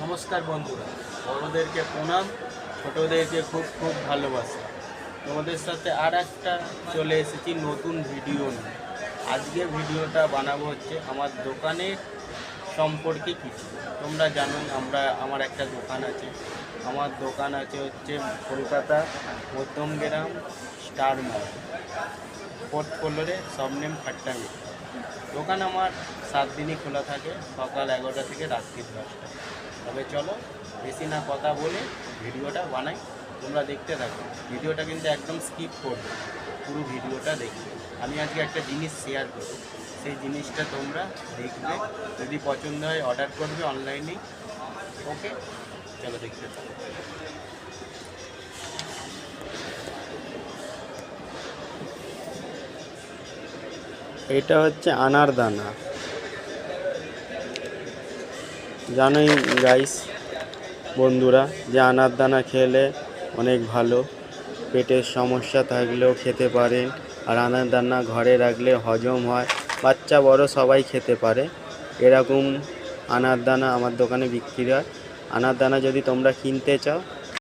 নমস্কার বন্ধুরা, বড়োদেরকে প্রণাম, ছোটোদেরকে খুব খুব ভালোবাসা। তোমাদের সাথে আর একটা চলে এসেছি নতুন ভিডিও নিয়ে। আজকে ভিডিওটা বানাবো হচ্ছে আমার দোকানের সম্পর্কে কিছু। তোমরা জানো আমার একটা দোকান আছে। আমার দোকান আছে হচ্ছে কলকাতা মধ্যমগ্রাম স্টার মল, 4th ফ্লোরে, সবনেম খাট্টামি। দোকান আমার 7 দিনই খোলা থাকে, সকাল 11টা থেকে রাত্রি 10টা। তবে চলো বেশি না কথা বলে ভিডিওটা বানাই, তোমরা দেখতে থাকো। ভিডিওটা কিন্তু একদম স্কিপ করবে, পুরো ভিডিওটা দেখবে। আমি আজকে একটা জিনিস শেয়ার করব, সেই জিনিসটা তোমরা দেখবে, যদি পছন্দ হয় অর্ডার করবে অনলাইনে। ওকে, চলো দেখতে থাকো। এটা হচ্ছে আনারদানা। জানোই গাইস বন্ধুরা যে আনারদানা খেলে অনেক ভালো, পেটের সমস্যা থাকলেও খেতে পারেন। আর আনারদানা ঘরে রাখলে হজম হয়, বাচ্চা বড় সবাই খেতে পারে। এরকম আনারদানা আমার দোকানে বিক্রি হয়। আনারদানা যদি তোমরা কিনতে চাও